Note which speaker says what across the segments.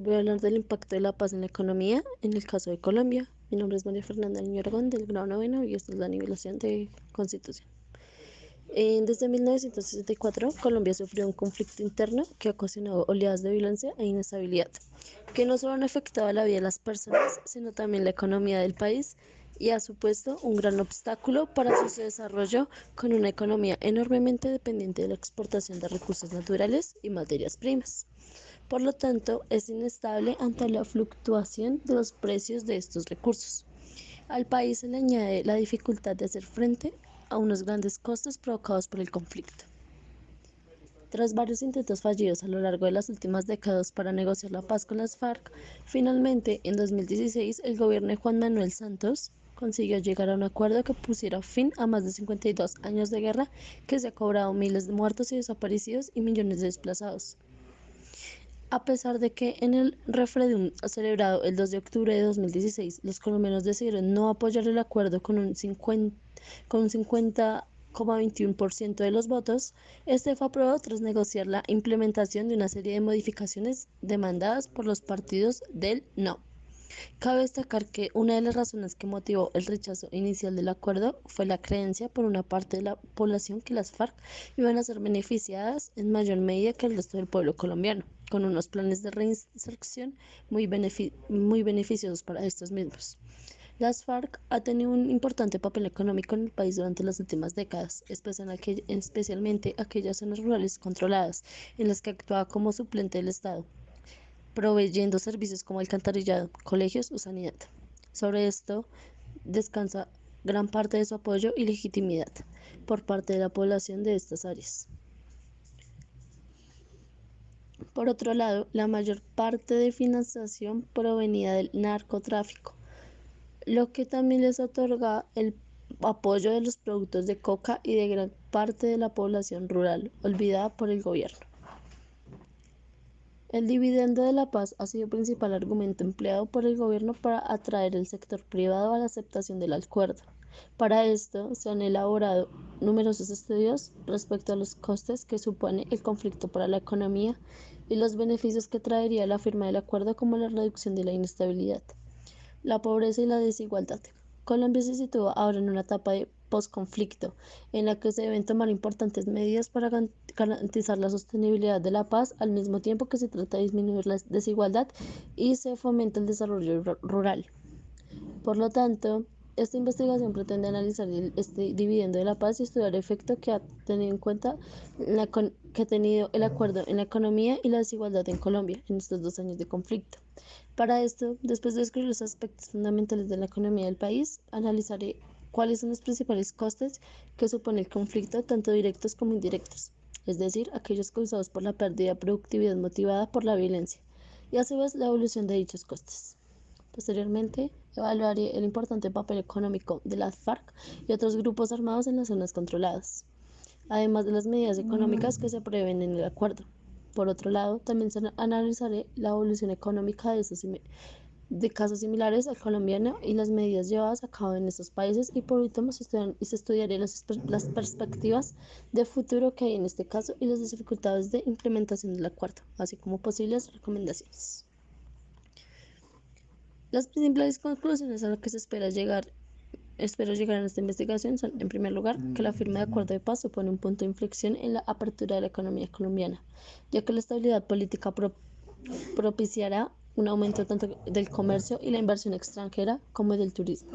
Speaker 1: Voy a hablar del impacto de la paz en la economía en el caso de Colombia. Mi nombre es María Fernanda Niño Aragón, del grado noveno, y esta es la nivelación de Constitución. Desde 1964, Colombia sufrió un conflicto interno que ha ocasionado oleadas de violencia e inestabilidad, que no solo han afectado la vida de las personas, sino también la economía del país y ha supuesto un gran obstáculo para su desarrollo, con una economía enormemente dependiente de la exportación de recursos naturales y materias primas. Por lo tanto, es inestable ante la fluctuación de los precios de estos recursos. Al país se le añade la dificultad de hacer frente a unos grandes costos provocados por el conflicto. Tras varios intentos fallidos a lo largo de las últimas décadas para negociar la paz con las FARC, finalmente en 2016 el gobierno de Juan Manuel Santos consiguió llegar a un acuerdo que pusiera fin a más de 52 años de guerra que se ha cobrado miles de muertos y desaparecidos y millones de desplazados. A pesar de que en el referéndum celebrado el 2 de octubre de 2016 los colombianos decidieron no apoyar el acuerdo con un 50,21% de los votos, este fue aprobado tras negociar la implementación de una serie de modificaciones demandadas por los partidos del no. Cabe destacar que una de las razones que motivó el rechazo inicial del acuerdo fue la creencia por una parte de la población que las FARC iban a ser beneficiadas en mayor medida que el resto del pueblo colombiano, con unos planes de reinserción muy beneficiosos para estos mismos. Las FARC ha tenido un importante papel económico en el país durante las últimas décadas, especialmente aquellas zonas rurales controladas, en las que actuaba como suplente del Estado, proveyendo servicios como alcantarillado, colegios o sanidad. Sobre esto descansa gran parte de su apoyo y legitimidad por parte de la población de estas áreas. Por otro lado, la mayor parte de financiación provenía del narcotráfico, lo que también les otorga el apoyo de los productos de coca y de gran parte de la población rural, olvidada por el gobierno. El dividendo de la paz ha sido el principal argumento empleado por el gobierno para atraer el sector privado a la aceptación del acuerdo. Para esto, se han elaborado numerosos estudios respecto a los costes que supone el conflicto para la economía y los beneficios que traería la firma del acuerdo, como la reducción de la inestabilidad, la pobreza y la desigualdad. Colombia se sitúa ahora en una etapa de posconflicto, en la que se deben tomar importantes medidas para garantizar la sostenibilidad de la paz, al mismo tiempo que se trata de disminuir la desigualdad y se fomenta el desarrollo rural. Por lo tanto, esta investigación pretende analizar este dividendo de la paz y estudiar el efecto que ha tenido en cuenta que ha tenido el acuerdo en la economía y la desigualdad en Colombia en estos 2 años de conflicto. Para esto, después de describir los aspectos fundamentales de la economía del país, analizaré cuáles son los principales costes que supone el conflicto, tanto directos como indirectos, es decir, aquellos causados por la pérdida de productividad motivada por la violencia, y a su vez la evolución de dichos costes. Posteriormente, evaluaré el importante papel económico de las FARC y otros grupos armados en las zonas controladas, además de las medidas económicas que se prevén en el acuerdo. Por otro lado, también analizaré la evolución económica de casos similares al colombiano y las medidas llevadas a cabo en estos países, y por último se estudiaré las perspectivas de futuro que hay en este caso y las dificultades de implementación del acuerdo, así como posibles recomendaciones. Las principales conclusiones a las que espero llegar en esta investigación son, en primer lugar, que la firma de acuerdo de paz supone un punto de inflexión en la apertura de la economía colombiana, ya que la estabilidad política propiciará un aumento tanto del comercio y la inversión extranjera como del turismo,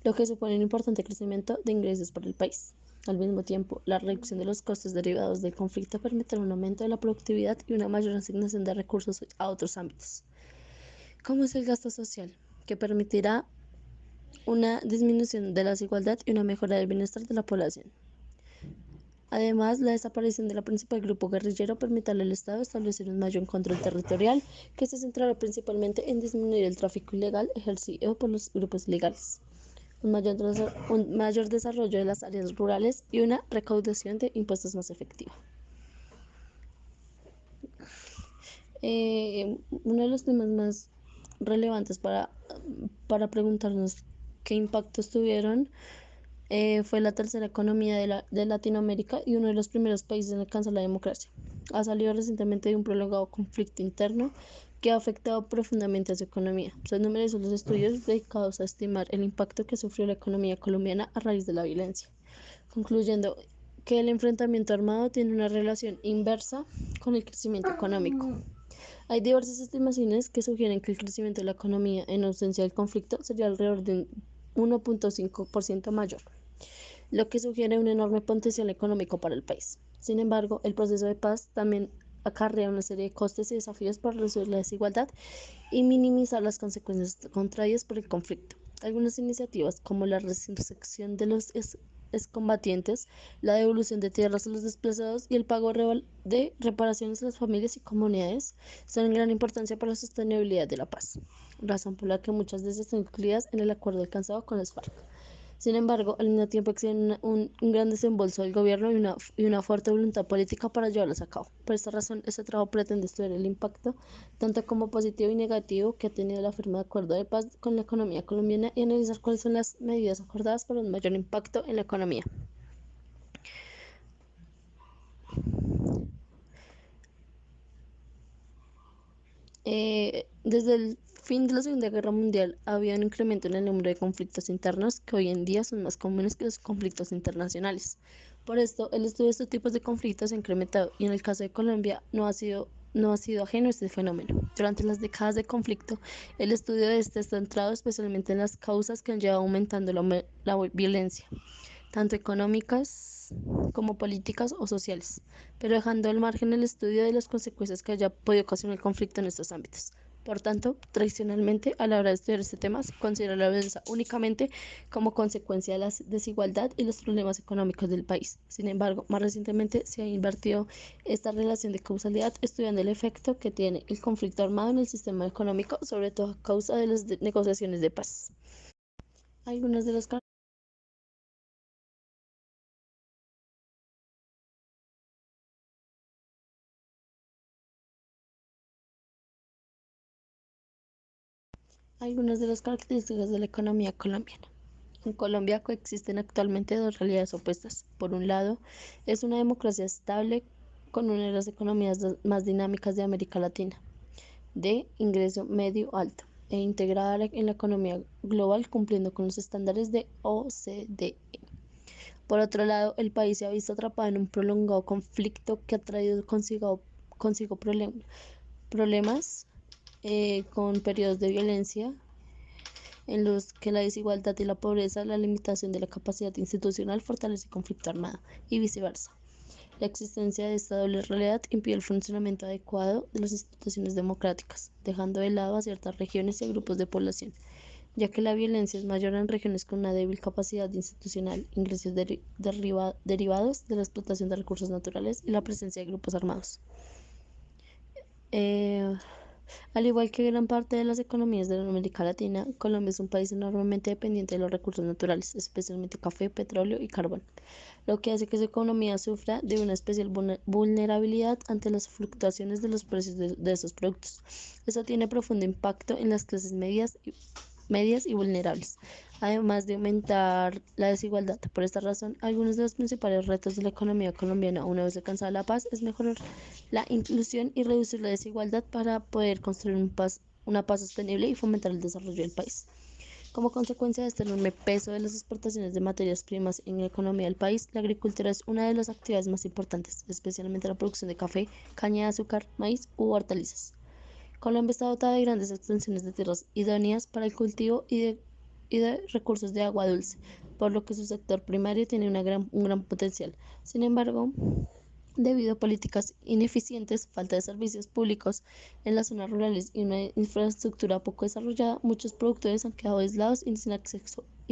Speaker 1: lo que supone un importante crecimiento de ingresos para el país. Al mismo tiempo, la reducción de los costos derivados del conflicto permitirá un aumento de la productividad y una mayor asignación de recursos a otros ámbitos, como es el gasto social, que permitirá una disminución de la desigualdad y una mejora del bienestar de la población. Además, la desaparición del principal grupo guerrillero permitirá al Estado establecer un mayor control territorial, que se centrará principalmente en disminuir el tráfico ilegal ejercido por los grupos ilegales, un mayor desarrollo de las áreas rurales y una recaudación de impuestos más efectiva. Uno de los temas más relevantes para preguntarnos qué impactos tuvieron fue la tercera economía de Latinoamérica y uno de los primeros países en alcanzar la democracia. Ha salido recientemente de un prolongado conflicto interno que ha afectado profundamente a su economía. Son numerosos los estudios dedicados a estimar el impacto que sufrió la economía colombiana a raíz de la violencia, concluyendo que el enfrentamiento armado tiene una relación inversa con el crecimiento económico. Hay diversas estimaciones que sugieren que el crecimiento de la economía en ausencia del conflicto sería alrededor de un 1.5% mayor, lo que sugiere un enorme potencial económico para el país. Sin embargo, el proceso de paz también acarrea una serie de costes y desafíos para reducir la desigualdad y minimizar las consecuencias contraídas por el conflicto. Algunas iniciativas, como la reinserción de los excombatientes, la devolución de tierras a los desplazados y el pago de reparaciones a las familias y comunidades, son de gran importancia para la sostenibilidad de la paz, razón por la que muchas de ellas están incluidas en el acuerdo alcanzado con las FARC. Sin embargo, al mismo tiempo existe un gran desembolso del gobierno y una fuerte voluntad política para llevarlos a cabo. Por esta razón, este trabajo pretende estudiar el impacto, tanto como positivo y negativo, que ha tenido la firma de acuerdo de paz con la economía colombiana y analizar cuáles son las medidas acordadas para un mayor impacto en la economía. Desde el fin de la Segunda Guerra Mundial había un incremento en el número de conflictos internos que hoy en día son más comunes que los conflictos internacionales. Por esto, el estudio de estos tipos de conflictos se ha incrementado y en el caso de Colombia no ha sido ajeno a este fenómeno. Durante las décadas de conflicto, el estudio de este está centrado especialmente en las causas que han llevado aumentando la violencia, tanto económicas como políticas o sociales, pero dejando al margen el estudio de las consecuencias que haya podido ocasionar el conflicto en estos ámbitos. Por tanto, tradicionalmente, a la hora de estudiar este tema, se considera la violencia únicamente como consecuencia de la desigualdad y los problemas económicos del país. Sin embargo, más recientemente se ha invertido esta relación de causalidad estudiando el efecto que tiene el conflicto armado en el sistema económico, sobre todo a causa de las negociaciones de paz. Algunas de las Algunas de las características de la economía colombiana. En Colombia coexisten actualmente dos realidades opuestas. Por un lado, es una democracia estable con una de las economías más dinámicas de América Latina, de ingreso medio alto, e integrada en la economía global cumpliendo con los estándares de OCDE. Por otro lado, el país se ha visto atrapado en un prolongado conflicto que ha traído consigo problemas con periodos de violencia en los que la desigualdad y la pobreza, la limitación de la capacidad institucional fortalece el conflicto armado y viceversa. La existencia de esta doble realidad impide el funcionamiento adecuado de las instituciones democráticas, dejando de lado a ciertas regiones y a grupos de población, ya que la violencia es mayor en regiones con una débil capacidad institucional, ingresos derivados de la explotación de recursos naturales y la presencia de grupos armados. Eh, Al igual que gran parte de las economías de América Latina, Colombia es un país enormemente dependiente de los recursos naturales, especialmente café, petróleo y carbón, lo que hace que su economía sufra de una especial vulnerabilidad ante las fluctuaciones de los precios de esos productos. Eso tiene profundo impacto en las clases medias y vulnerables, además de aumentar la desigualdad. Por esta razón, algunos de los principales retos de la economía colombiana, una vez alcanzada la paz, es mejorar la inclusión y reducir la desigualdad para poder construir una paz sostenible y fomentar el desarrollo del país. Como consecuencia de este enorme peso de las exportaciones de materias primas en la economía del país, la agricultura es una de las actividades más importantes, especialmente la producción de café, caña de azúcar, maíz u hortalizas. Colombia está dotada de grandes extensiones de tierras idóneas para el cultivo y de recursos de agua dulce, por lo que su sector primario tiene un gran potencial. Sin embargo, debido a políticas ineficientes, falta de servicios públicos en las zonas rurales y una infraestructura poco desarrollada, muchos productores han quedado aislados y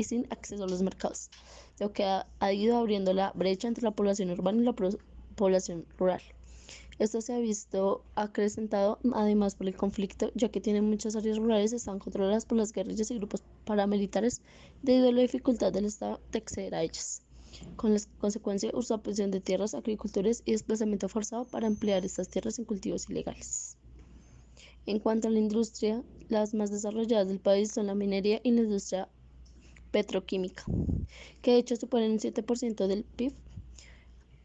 Speaker 1: sin acceso a los mercados, lo que ha ido abriendo la brecha entre la población urbana y la población rural. Esto se ha visto acrecentado además por el conflicto, ya que tiene muchas áreas rurales están controladas por las guerrillas y grupos paramilitares debido a la dificultad del Estado de acceder a ellas, con la consecuencia usurpación de tierras, agricultores y desplazamiento forzado para emplear estas tierras en cultivos ilegales. En cuanto a la industria, las más desarrolladas del país son la minería y la industria petroquímica, que de hecho suponen un 7% del PIB.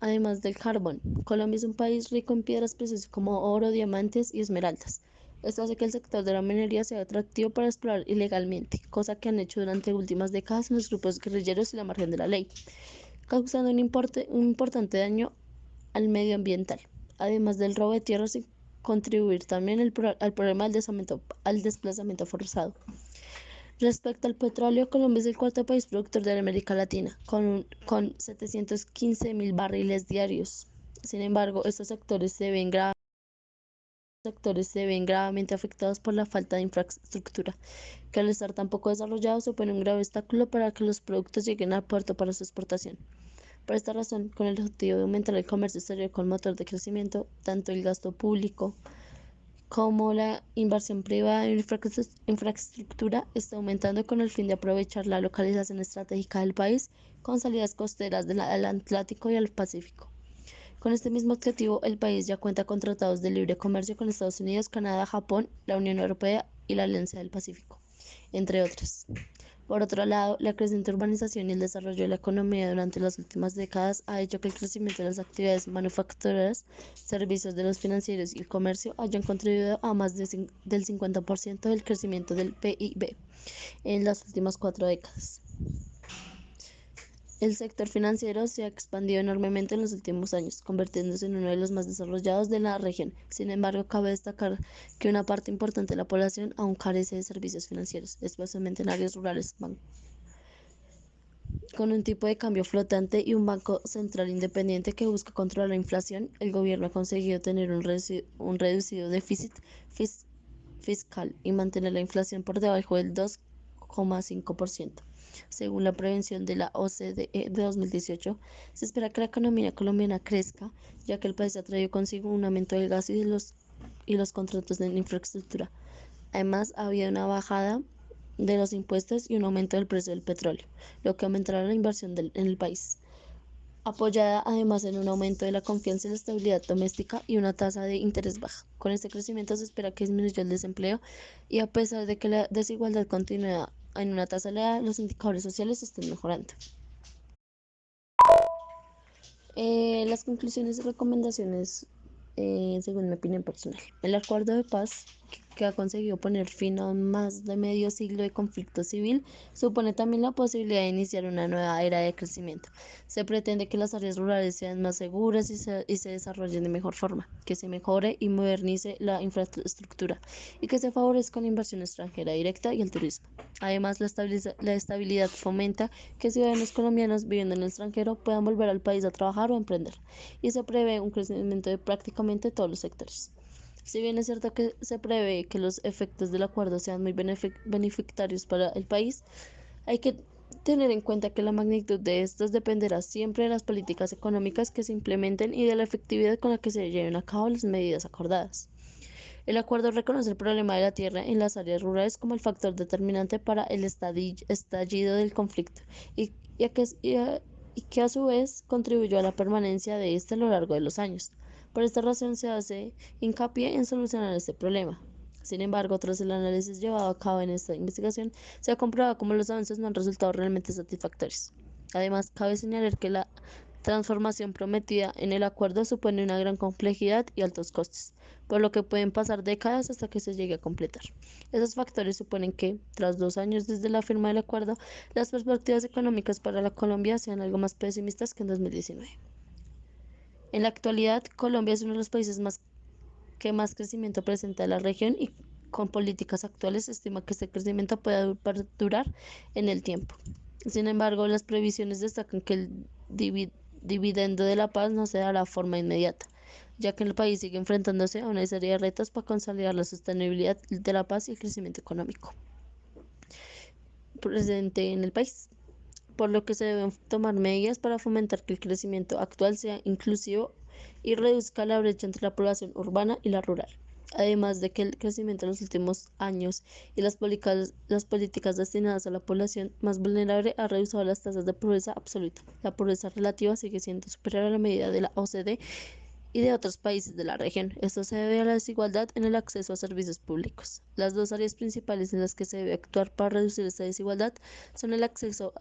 Speaker 1: Además del carbón, Colombia es un país rico en piedras preciosas como oro, diamantes y esmeraldas. Esto hace que el sector de la minería sea atractivo para explorar ilegalmente, cosa que han hecho durante últimas décadas los grupos guerrilleros y la margen de la ley, causando un importante daño al medio ambiental, además del robo de tierras y contribuir también al problema al desplazamiento forzado. Respecto al petróleo, Colombia es el cuarto país productor de América Latina, con 715.000 barriles diarios. Sin embargo, sectores se ven gravemente afectados por la falta de infraestructura, que al estar tan poco desarrollados supone un grave obstáculo para que los productos lleguen al puerto para su exportación. Por esta razón, con el objetivo de aumentar el comercio exterior con motor de crecimiento, tanto el gasto público como la inversión privada en infraestructura está aumentando con el fin de aprovechar la localización estratégica del país con salidas costeras del Atlántico y el Pacífico. Con este mismo objetivo, el país ya cuenta con tratados de libre comercio con Estados Unidos, Canadá, Japón, la Unión Europea y la Alianza del Pacífico, entre otras. Por otro lado, la creciente urbanización y el desarrollo de la economía durante las últimas décadas ha hecho que el crecimiento de las actividades manufactureras, servicios de los financieros y el comercio hayan contribuido a más del 50% del crecimiento del PIB en las últimas 4 décadas. El sector financiero se ha expandido enormemente en los últimos años, convirtiéndose en uno de los más desarrollados de la región. Sin embargo, cabe destacar que una parte importante de la población aún carece de servicios financieros, especialmente en áreas rurales. Con un tipo de cambio flotante y un banco central independiente que busca controlar la inflación, el gobierno ha conseguido tener un reducido déficit fiscal y mantener la inflación por debajo del 2,5%. Según la previsión de la OCDE de 2018, se espera que la economía colombiana crezca, ya que el país ha traído consigo un aumento del gasto y los contratos en infraestructura. Además, ha habido una bajada de los impuestos y un aumento del precio del petróleo, lo que aumentará la inversión en el país, apoyada además en un aumento de la confianza y la estabilidad doméstica y una tasa de interés baja. Con este crecimiento se espera que disminuya el desempleo y a pesar de que la desigualdad continúa en una tasa elevada, los indicadores sociales están mejorando. Las conclusiones y recomendaciones, según mi opinión personal. El acuerdo de paz que ha conseguido poner fin a más de medio siglo de conflicto civil supone también la posibilidad de iniciar una nueva era de crecimiento. Se pretende que las áreas rurales sean más seguras y se desarrollen de mejor forma, que se mejore y modernice la infraestructura y que se favorezca la inversión extranjera directa y el turismo. Además, la estabilidad fomenta que ciudadanos colombianos viviendo en el extranjero puedan volver al país a trabajar o emprender, y se prevé un crecimiento de prácticamente todos los sectores. Si bien es cierto que se prevé que los efectos del acuerdo sean muy beneficiarios para el país, hay que tener en cuenta que la magnitud de estos dependerá siempre de las políticas económicas que se implementen y de la efectividad con la que se lleven a cabo las medidas acordadas. El acuerdo reconoce el problema de la tierra en las áreas rurales como el factor determinante para el estallido del conflicto y que a su vez contribuyó a la permanencia de este a lo largo de los años. Por esta razón se hace hincapié en solucionar este problema. Sin embargo, tras el análisis llevado a cabo en esta investigación, se ha comprobado cómo los avances no han resultado realmente satisfactorios. Además, cabe señalar que la transformación prometida en el acuerdo supone una gran complejidad y altos costes, por lo que pueden pasar décadas hasta que se llegue a completar. Esos factores suponen que, tras 2 años desde la firma del acuerdo, las perspectivas económicas para la Colombia sean algo más pesimistas que en 2019. En la actualidad, Colombia es uno de los países que más crecimiento presenta en la región y con políticas actuales se estima que este crecimiento pueda perdurar en el tiempo. Sin embargo, las previsiones destacan que el dividendo de la paz no se dará de forma inmediata, ya que el país sigue enfrentándose a una serie de retos para consolidar la sostenibilidad de la paz y el crecimiento económico presente en el país, por lo que se deben tomar medidas para fomentar que el crecimiento actual sea inclusivo y reduzca la brecha entre la población urbana y la rural. Además de que el crecimiento en los últimos años y las políticas destinadas a la población más vulnerable ha reducido las tasas de pobreza absoluta. La pobreza relativa sigue siendo superior a la medida de la OCDE y de otros países de la región. Esto se debe a la desigualdad en el acceso a servicios públicos. Las dos áreas principales en las que se debe actuar para reducir esta desigualdad son el acceso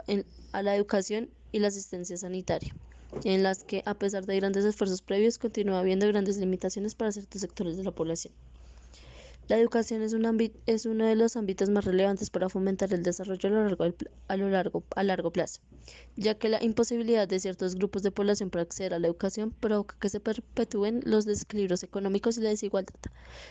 Speaker 1: a la educación y la asistencia sanitaria, en las que, a pesar de grandes esfuerzos previos, continúa habiendo grandes limitaciones para ciertos sectores de la población. La educación es uno de los ámbitos más relevantes para fomentar el desarrollo a largo plazo, ya que la imposibilidad de ciertos grupos de población para acceder a la educación provoca que se perpetúen los desequilibrios económicos y la desigualdad,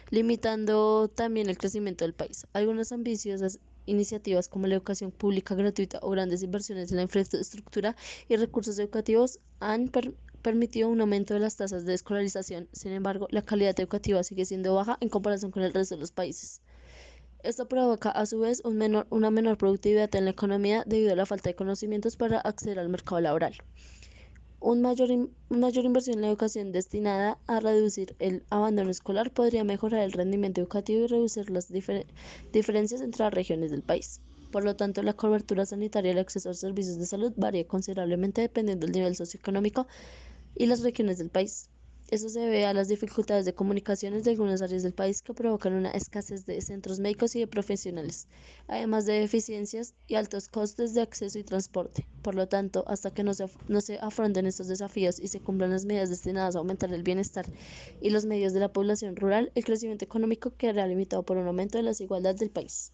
Speaker 1: limitando también el crecimiento del país. Algunas ambiciosas iniciativas como la educación pública gratuita o grandes inversiones en la infraestructura y recursos educativos han permitido un aumento de las tasas de escolarización. Sin embargo, la calidad educativa sigue siendo baja en comparación con el resto de los países. Esto provoca a su vez una menor productividad en la economía debido a la falta de conocimientos para acceder al mercado laboral. Una mayor inversión en la educación destinada a reducir el abandono escolar podría mejorar el rendimiento educativo y reducir las diferencias entre las regiones del país. Por lo tanto, la cobertura sanitaria y el acceso a servicios de salud varía considerablemente dependiendo del nivel socioeconómico y las regiones del país. Eso se debe a las dificultades de comunicaciones de algunas áreas del país que provocan una escasez de centros médicos y de profesionales, además de deficiencias y altos costes de acceso y transporte. Por lo tanto, hasta que no se afronten estos desafíos y se cumplan las medidas destinadas a aumentar el bienestar y los medios de la población rural, el crecimiento económico quedará limitado por un aumento de la desigualdad del país.